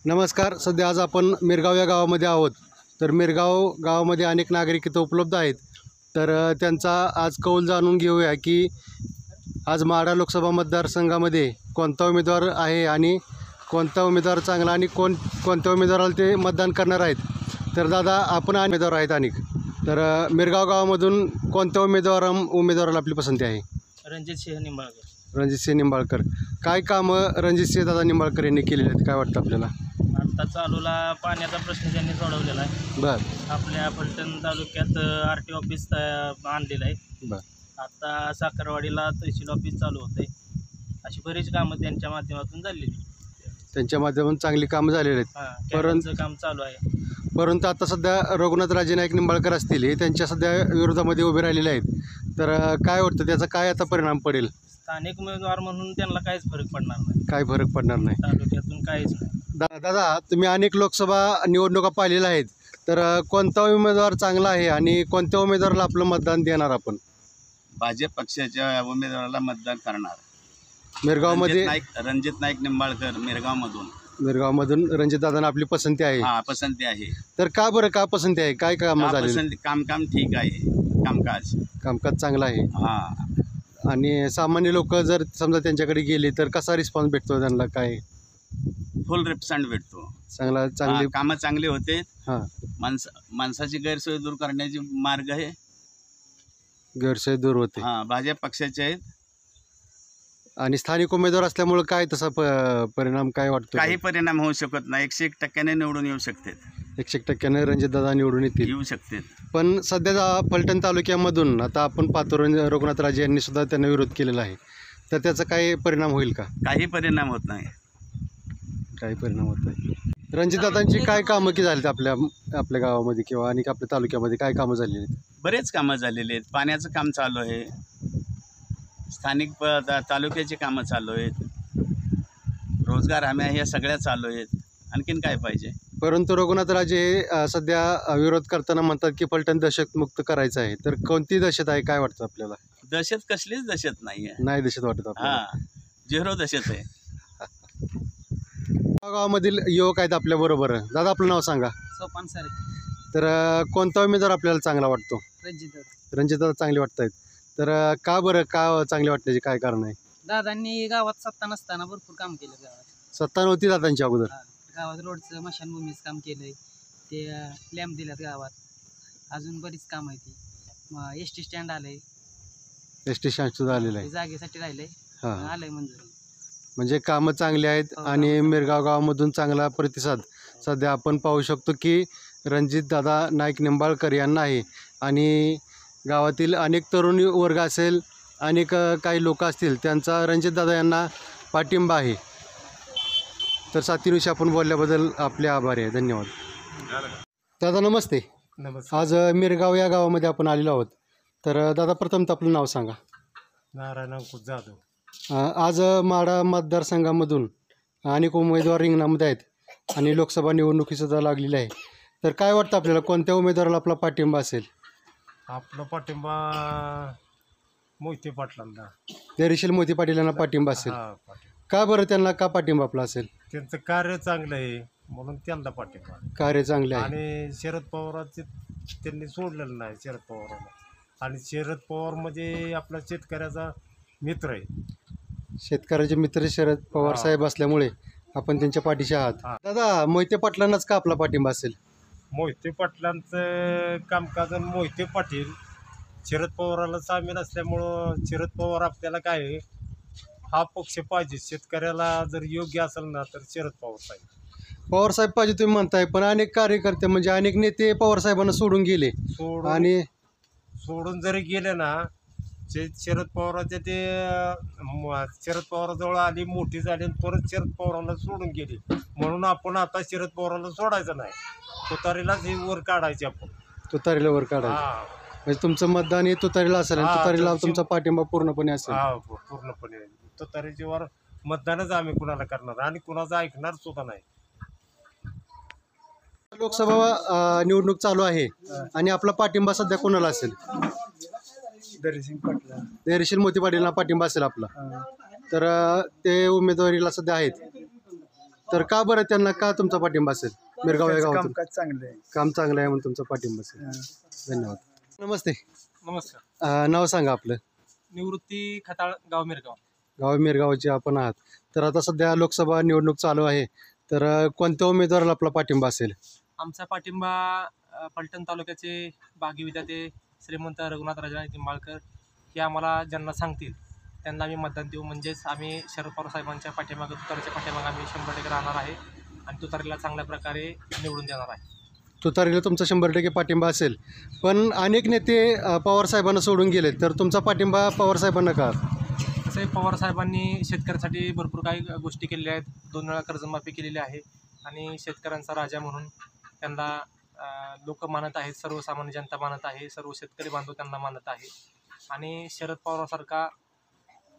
नमस्कार. सध्या आज आपण मिरगाव या गावामध्ये आहोत. तर मिरगाव गावामध्ये अनेक नागरिक इथं उपलब्ध आहेत. तर त्यांचा आज कौल जाणून घेऊया की आज माढा लोकसभा मतदारसंघामध्ये कोणता उमेदवार आहे आणि कोणता उमेदवार चांगला आणि कोणत्या उमेदवाराला ते मतदान करणार आहेत. तर दादा, आपण उमेदवार आहेत अनेक. तर मिरगाव गावामधून कोणत्या उमेदवाराला आपली पसंती आहे? रणजितसिंह निंबाळकर. रणजितसिंह निंबाळकर. काय कामं रणजितसिंह दादा निंबाळकर यांनी केलेली आहेत, काय वाटतं आपल्याला? आता चालूला पाण्याचा प्रश्न त्यांनी सोडवलेला आहे. बरं आपल्या फलटण तालुक्यात RT ऑफिस आणलेलं आहे. बरं आता साखरवाडीला तहसील ऑफिस चालू होतं आहे. अशी बरीच कामं त्यांच्या माध्यमातून झालेली. त्यांच्या माध्यमातून चांगली कामं झालेली आहेत. परंतु काम चालू आहे. परंतु आता सध्या रघुनाथराजे नाईक निंबाळकर असतील, हे त्यांच्या सध्या विरोधामध्ये उभे राहिलेले आहेत. तर काय वाटतं, त्याचा काय आता परिणाम पडेल? स्थानिक उमेदवार म्हणून त्यांना काहीच फरक पडणार नाही. काय फरक पडणार नाही तालुक्यातून काहीच नाही. दादा, तुम्ही अनेक लोकसभा निवडणुका पाहिलेल्या आहेत. तर कोणता उमेदवार चांगला आहे आणि कोणत्या उमेदवाराला आपलं मतदान देणार आपण? भाजप पक्षाच्या उमेदवाराला मतदान करणार. मिरगावमध्ये रणजित नाईक निंबाळकर मिरगावमधून रणजितदादांना आपली पसंती आहे. हा, पसंती आहे. तर का बरं, का पसंती आहे? काय कामं झाली? काम ठीक आहे. कामकाज चांगलं आहे. हा. आणि सामान्य लोक जर समजा त्यांच्याकडे गेले तर कसा रिस्पॉन्स भेटतो त्यांना? काय फुल रिप्रेझेंट भेटतो. चांगली कामं चांगली होते. हां, माणसाची गैरसोय दूर करण्याची मार्ग आहे. गैरसोय दूर होते. हा, भाजप पक्षाचे आहेत. आणि स्थानिक उमेदवार असल्यामुळे काय तसा परिणाम काय वाटतो? काही परिणाम होऊ शकत नाही. 101% निवडून येऊ शकतात. 100% रणजितदादा निवडून येऊ शकतात. पण सध्या फलटण तालुक्यामधून आता आपण पाहतो रघुनाथराजे यांनी सुद्धा त्यांना विरोध केलेला आहे. तर त्याचा काही परिणाम होईल का? काही परिणाम होत नाही. काही परिणाम होत नाही. रणजितदादांची काय कामं की झालीत आपल्या गावामध्ये किंवा आणि आपल्या तालुक्यामध्ये काय कामं झालेली आहेत? बरेच कामं झालेली आहेत. पाण्याचं काम चालू आहे. स्थानिक तालुक्याची कामं चालू आहेत. रोजगार हम्या ह्या सगळ्या चालू आहेत. आणखीन काय पाहिजे? परंतु रघुनाथराजे सध्या विरोध करताना म्हणतात की फलटण दहशतमुक्त करायचं आहे. तर कोणती दहशत आहे, काय वाटतं आपल्याला? दहशत कसलीच दहशत नाही आहे. नाही दहशत वाटत आपल्याला? हा, झिरो दहशत आहे. गावामधील युवक आहेत आपल्या बरोबर. दादा, आपलं नाव सांगा. सोपान सर. तर कोणता उमेदवार आपल्याला चांगला वाटतो? रणजितदादा चांगले वाटत आहेत. तर का बरं, का चांगले वाटण्याचे काय कारण आहे? दादांनी गावात सत्ता नसताना भरपूर काम केलं. गावात सत्ता नव्हती दादांच्या अगोदर. गावात रोडचं मशानभूमीचं काम केलंय. ते लॅम्प दिल्यात गावात. अजून बरीच काम आहे. ती ST स्टँड आलंय. ST स्टँड सुद्धा आलेलं आहे. जागेसाठी राहिलंय. हां, आलंय मंजूर. म्हणजे कामं चांगली आहेत. आणि मिरगाव गावामधून चांगला प्रतिसाद सध्या आपण पाहू शकतो की रणजितदादा नाईक निंबाळकर यांना आहे. आणि गावातील अनेक तरुण वर्ग असेल, अनेक काही लोक असतील, त्यांचा रणजितदादा यांना पाठिंबा आहे. तर साथीनुशी आपण बोलल्याबद्दल आपले आभार आहे. धन्यवाद. दादा, नमस्ते. आज मिरगाव या गावामध्ये आपण आलेलो आहोत. तर दादा, प्रथमतः आपलं नाव सांगा. नारायण अंकुश जाधव. आज माढा मतदारसंघामधून अनेक उमेदवार रिंगणामध्ये आहेत आणि लोकसभा निवडणुकीसुद्धा लागलेली आहे. तर काय वाटतं आपल्याला, कोणत्या उमेदवाराला आपला पाठिंबा असेल? आपला पाठिंबा मोहिते पाटलांना. धैर्यशील मोहिते पाटील यांना पाठिंबा असेल. हा, पाटील. का बरं, त्यांना का पाठिंबा आपला असेल? त्यांचं कार्य चांगलं आहे म्हणून त्यांना पाठिंबा. कार्य चांगले आहे. आणि शरद पवारांचे त्यांनी सोडलेलं नाही. शरद पवारांना. आणि शरद पवार म्हणजे आपला शेतकऱ्याचा मित्र आहे. शेतकऱ्याचे मित्र शरद पवार साहेब असल्यामुळे आपण त्यांच्या पाठीशी आहात. दादा, मोहिते पाटलांनाच का आपला पाठिंबा असेल? मोहिते पाटलांचं कामकाज आणि मोहिते पाटील शरद पवाराला सामील असल्यामुळं शरद पवार आपल्याला काय आहे, हा पक्ष पाहिजे. शेतकऱ्याला जर योग्य असेल ना तर शरद पवार साहेब. पवार साहेब पाहिजे तुम्ही म्हणताय, पण अनेक कार्यकर्ते म्हणजे अनेक नेते पवार साहेबांना सोडून गेले. आणि सोडून जरी गेले ना, शरद पवाराच्या ते शरद पवाराजवळ आली, मोठी झाली आणि परत शरद पवारांना सोडून गेली. म्हणून आपण आता शरद पवारांना सोडायचं नाही, तुतारीलाच हे वर काढायचे आपण. तुतारीला वर काढायचं म्हणजे तुमचं मतदान हे तुतारीला असेल आणि तुतारीला तुमचा पाठिंबा पूर्णपणे असेल. पूर्णपणे तुतारीच्या वर मतदानच आम्ही कुणाला करणार आणि कुणाचं ऐकणार सुद्धा नाही. लोकसभा निवडणूक चालू आहे आणि आपला पाठिंबा सध्या कोणाला असेल? धैर्यशील मोहिते पाटीलला पाठिंबा असेल आपला. तर ते उमेदवारीला सध्या आहेत. तर का बरं त्यांना का तुमचा पाठिंबा असेल? मिरगाव या गावातून कामकाज चांगलं आहे. काम चांगलं आहे म्हणून तुमचा पाठिंबा असेल. धन्यवाद. नमस्ते. नमस्कार. नाव सांगा आपलं. निवृत्ती खताळ, गाव मिरगाव. गाव मिरगावचे आपण आहात. तर आता सध्या लोकसभा निवडणूक चालू आहे. तर कोणत्या उमेदवाराला आपला पाठिंबा असेल? आमचा पाठिंबा फलटण तालुक्याचे बागी विधाते श्रीमंत रघुनाथ राजा निंबाळकर हे आम्हाला ज्यांना सांगतील त्यांना आम्ही मतदान देऊ. म्हणजेच आम्ही शरद पवार साहेबांच्या पाठीमागं, तुतारीच्या पाठीमागं आम्ही 100% राहणार आहे आणि तुतारीला चांगल्या प्रकारे निवडून देणार आहे. तुतारीला तुमचा 100% पाठिंबा असेल. पण अनेक नेते पवार साहेबांना सोडून गेले, तर तुमचा पाठिंबा पवार साहेबांना का? तसे पवार साहेबांनी शेतकऱ्यांसाठी भरपूर काही गोष्टी केलेल्या आहेत. 2 वेळा कर्जमाफी केलेली आहे आणि शेतकऱ्यांचा राजा म्हणून त्यांना लोक मानत आहेत. सर्वसामान्य जनता मानत आहे. सर्व शेतकरी बांधव त्यांना मानत आहे. आणि शरद पवारांसारखा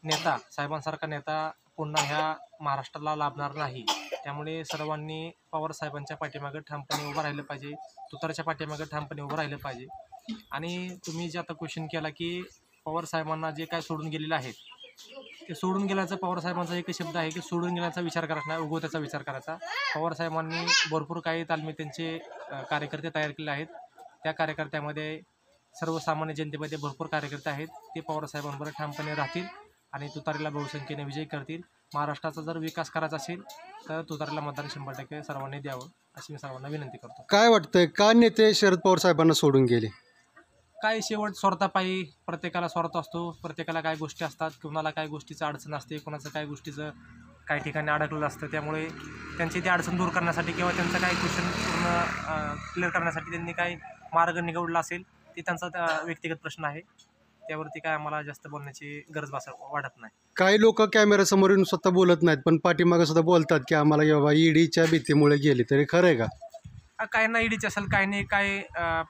नेता, साहेबांसारखा नेता पुन्हा ह्या महाराष्ट्राला लाभणार नाही. त्यामुळे सर्वांनी पवार साहेबांच्या पाठीमागं ठामपणे उभं राहिलं पाहिजे. तुतारच्या पाठीमागं ठामपणे उभं राहिलं पाहिजे. आणि तुम्ही जे आता क्वेश्चन केला की पवार साहेबांना जे काय सोडून गेलेलं आहे, ते सोडून गेल्याचा पवार साहेबांचा एकच शब्द आहे की सोडून गेल्याचा विचार करायचा नाही, उगवत्याचा विचार करायचा. पवार साहेबांनी भरपूर काही तालमी त्यांचे कार्यकर्ते तयार केले आहेत. त्या कार्यकर्त्यामध्ये सर्वसामान्य जनतेमध्ये भरपूर कार्यकर्ते आहेत. ते पवार साहेबांबरोबर ठामपणे राहतील आणि तुतारीला बहुसंख्येने विजयी करतील. महाराष्ट्राचा जर विकास करायचा असेल तर तुतारीला मतदान 100% सर्वांनी द्यावं अशी मी सर्वांना विनंती करतो. काय वाटतंय, का नेते शरद पवार साहेबांना सोडून गेले? काय शेवट स्वार्थापायी, प्रत्येकाला स्वार्थ असतो. प्रत्येकाला काय गोष्टी असतात, कुणाला काय गोष्टीचं अडचण असते, कुणाचं काय गोष्टीचं काही ठिकाणी अडकलेलं असतं. त्यामुळे त्यांची ती अडचण दूर करण्यासाठी किंवा त्यांचं काही क्वेश्चन पूर्ण क्लिअर करण्यासाठी त्यांनी काही मार्ग निवडला असेल, ते त्यांचा व्यक्तिगत प्रश्न आहे. त्यावरती काय आम्हाला जास्त बोलण्याची गरज वाटत नाही. काही लोक कॅमेऱ्यासमोर येऊन स्वतः बोलत नाहीत, पण पाठीमागं सुद्धा बोलतात की आम्हाला बाबा ईडीच्या भीतीमुळे गेले. तरी खरं आहे का? काही ना ईडीचे असेल, काही नाही काय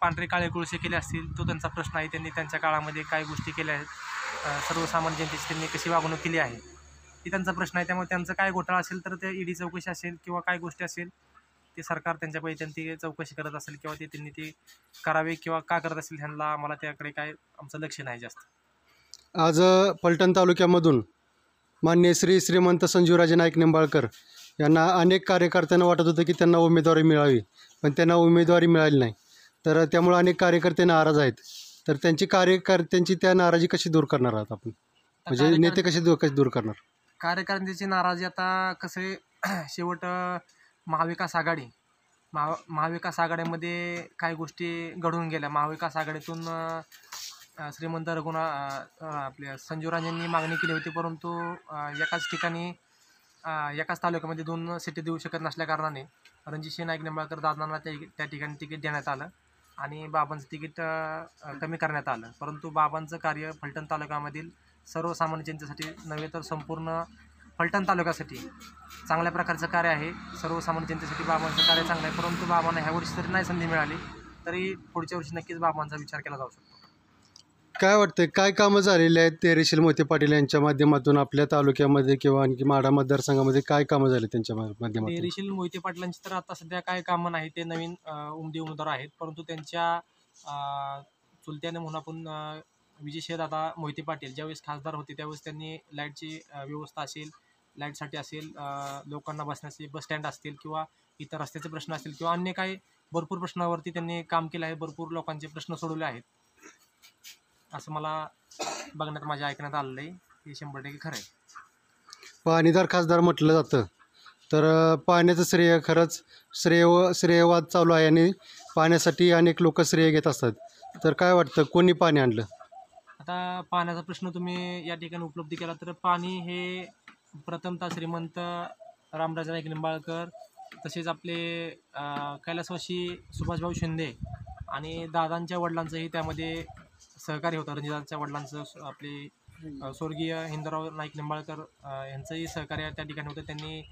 पांढरे काळे कुळसे केले असतील, तो त्यांचा प्रश्न आहे. त्यांनी त्यांच्या काळामध्ये काय गोष्टी केल्या आहेत, सर्वसामान्य जनतेची त्यांनी कशी वागणूक केली आहे, ती त्यांचा प्रश्न आहे. त्यामुळे त्यांचं काय घोटाळा असेल तर ते ईडी चौकशी असेल किंवा काय गोष्टी असेल ते सरकार त्यांच्यापैकी त्यांची चौकशी करत असेल किंवा त्यांनी ती करावी किंवा का करत असेल, ह्यांना आम्हाला त्याकडे काय आमचं लक्ष नाही जास्त. आज फलटण तालुक्यामधून माननीय श्रीमंत संजीवराजे नाईक निंबाळकर यांना अनेक कार्यकर्त्यांना वाटत होतं की त्यांना उमेदवारी मिळावी, पण त्यांना उमेदवारी मिळाली नाही. तर त्यामुळे अनेक कार्यकर्ते नाराज आहेत. तर त्यांची त्या नाराजी कशी दूर करणार आहात आपण? म्हणजे नेते कशी दूर करणार? कार्यकर्त्यांची नाराजी आता कसे शेवट महाविकास आघाडीमध्ये काही गोष्टी घडून गेल्या. महाविकास आघाडीतून श्रीमंत आपल्या संजीवराजेंनी मागणी केली होती, परंतु एकाच ठिकाणी एकाच तालुक्यामध्ये 2 सीटी देऊ शकत नसल्या कारणाने रणजितसिंह नाईक निंबाळकर दादांना त्या ठिकाणी तिकीट देण्यात आलं आणि बाबांचं तिकीट कमी करण्यात आलं. परंतु बाबांचं कार्य फलटण तालुक्यामधील सर्वसामान्य जनतेसाठी नव्हे तर संपूर्ण फलटण तालुक्यासाठी चांगल्या प्रकारचं कार्य आहे. सर्वसामान्य जनतेसाठी बाबांचं कार्य चांगलं आहे. परंतु बाबांना ह्या वर्षी जरी नाही संधी मिळाली तरी पुढच्या वर्षी नक्कीच बाबांचा विचार केला जाऊ शकतो. काय वाटतंय, काय कामं झालेली आहेत धैर्यशील मोहिते पाटील यांच्या माध्यमातून आपल्या तालुक्यामध्ये किंवा आणखी माढा मतदारसंघामध्ये काय कामं झाली त्यांच्या माध्यमातून? धैर्यशील मोहिते पाटलांची तर आता सध्या काय कामं नाही, ते नवीन उमेदवार आहेत. परंतु त्यांच्या चुलत्याने म्हणून आपण विजयसिंहदादा मोहिते पाटील ज्यावेळेस खासदार होते त्यावेळेस त्यांनी लाईटची व्यवस्था असेल, लाईटसाठी असेल, लोकांना बसण्याचे बस स्टँड असतील किंवा इतर रस्त्याचे प्रश्न असतील किंवा अन्य काही भरपूर प्रश्नावरती त्यांनी काम केलं आहे. भरपूर लोकांचे प्रश्न सोडवले आहेत असं मला बघण्यात माझ्या ऐकण्यात आलेलं आहे. हे 100% खरं आहे. पाणीदार खासदार म्हटलं जातं, तर पाण्याचं श्रेय खरंच श्रेयवाद चालू आहे आणि पाण्यासाठी अनेक लोक श्रेय घेत असतात. तर काय वाटतं, कोणी पाणी आणलं? आता पाण्याचा प्रश्न तुम्ही या ठिकाणी उपलब्ध केला तर पाणी हे प्रथमतः श्रीमंत रामराजे नाईक निंबाळकर, तसेच आपले कैलासवासी सुभाषभाऊ शिंदे आणि दादांच्या वडिलांचंही त्यामध्ये सहकार्य होतं. रणजितदादांच्या वडिलांचं आपले स्वर्गीय हिंदराव नाईक निंबाळकर यांचंही सहकार्य त्या ठिकाणी होतं. त्यांनी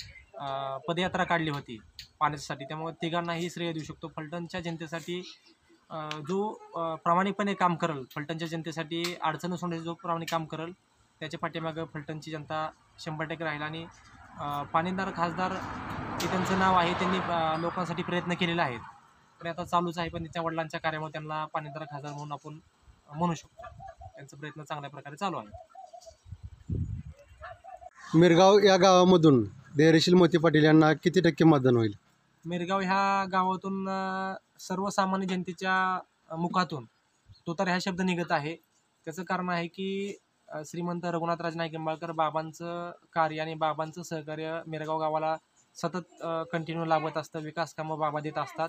पदयात्रा काढली होती पाण्यासाठी. त्यामुळे तिघांनाही श्रेय देऊ शकतो. फलटणच्या जनतेसाठी जो प्रामाणिकपणे काम करेल, फलटणच्या जनतेसाठी अडचण सोडण्याचं जो प्रामाणिक काम करेल त्याच्या पाठीमागं फलटणची जनता 100% राहील. आणि पाणीदार खासदार हे त्यांचं नाव आहे, त्यांनी लोकांसाठी प्रयत्न केलेले आहेत. पण आता चालूच आहे, पण त्यांच्या वडिलांच्या कार्यामुळे त्यांना पाणीदार खासदार म्हणून आपण म्हणू शकतो. त्यांचा प्रयत्न चांगल्या प्रकारे चालू आहे. मिरगाव या गावामधून धैर्यशील मोहिते पाटील यांना किती टक्के मतदान होईल? मिरगाव ह्या गावातून सर्वसामान्य जनतेच्या मुखातून तुतारी हा शब्द निघत आहे. त्याचं कारण आहे की श्रीमंत रघुनाथराज नाईक निंबाळकर बाबांचं कार्य आणि बाबांचं सहकार्य मिरगाव गावाला सतत कंटिन्यू लाभत असतं. विकास कामं बाबा देत असतात.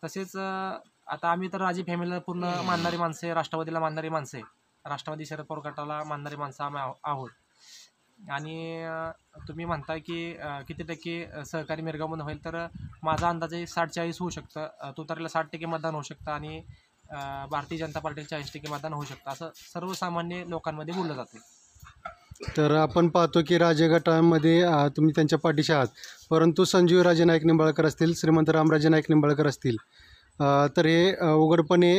तसेच आता आम्ही तर राजे फॅमिलीला पूर्ण मानणारी माणसे, राष्ट्रवादीला मानणारी माणसे, राष्ट्रवादी शरद पवार गटाला मानणारी माणसं आम्ही आहोत. आणि तुम्ही म्हणताय की किती टक्के सहकारी मिरगावमध्ये होईल, तर माझा अंदाज आहे 60-40 होऊ शकतं. तुतारीला 60% मतदान होऊ शकतं आणि भारतीय जनता पार्टीला 40% मतदान होऊ शकतं, असं सर्वसामान्य लोकांमध्ये बोललं जाते. तर आपण पाहतो की राजे गटामध्ये तुम्ही त्यांच्या पाठीशी आहात, परंतु संजीव राजे नाईक निंबाळकर असतील, श्रीमंत रामराजे नाईक निंबाळकर असतील, तर हे उघडपणे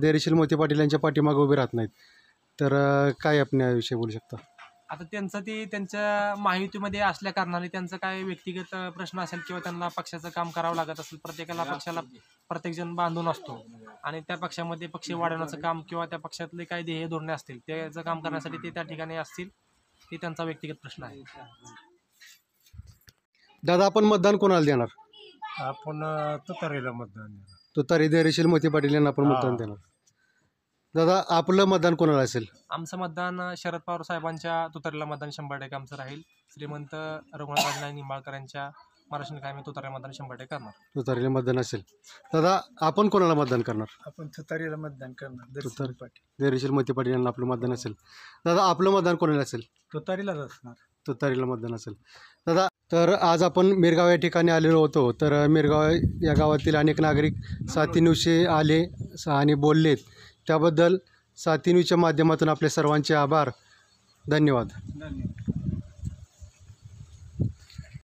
धैर्यशील मोहिते पाटील यांच्या पाठीमागे उभे राहत नाहीत. तर काय आपण याविषयी बोलू शकता? आता त्यांचं ते त्यांच्या माहितीमध्ये असल्या कारणाने त्यांचं काय व्यक्तिगत प्रश्न असेल किंवा त्यांना पक्षाचं काम करावं लागत असेल. प्रत्येकाला पक्षाला प्रत्येकजण बांधून असतो आणि त्या पक्षामध्ये पक्ष वाढवण्याचं काम किंवा त्या पक्षातले काही ध्येय धोरणे असतील त्याचं काम करण्यासाठी ते त्या ठिकाणी असतील, ते त्यांचा व्यक्तिगत प्रश्न आहे. दादा, आपण मतदान कोणाला देणार? आपण तुतारीला मतदान देणार. तुतारी धैर्यशील मोहिते पाटील यांना आपण मतदान देणार. दादा, आपलं मतदान कोणाला असेल? आमचं मतदान शरद पवार साहेबांच्या तुतारीला मतदान 100% आमचं राहील. श्रीमंत रघुनाथराज नाईक निंबाळकर यांच्या महाराष्ट्र निकामी तुतारीला मतदान 100% करणार. तुतारीला मतदान असेल. दादा, आपण कोणाला मतदान करणार? आपण तुतारीला मतदान करणार. तुतारी. धैर्यशील मोहिते पाटील यांना आपलं मतदान असेल. दादा, आपलं मतदान कोणाला असेल? तुतारीलाच असणार. तुतारीला मतदान असेल. दादा, तर आज आपण मिरगाव या ठिकाणी आलेलो होतो. तर मिरगाव या गावातील अनेक नागरिक साथीनुशी आले आणि बोललेत. त्याबद्दल साथीनुच्या माध्यमातून आपल्या सर्वांचे आभार. धन्यवाद.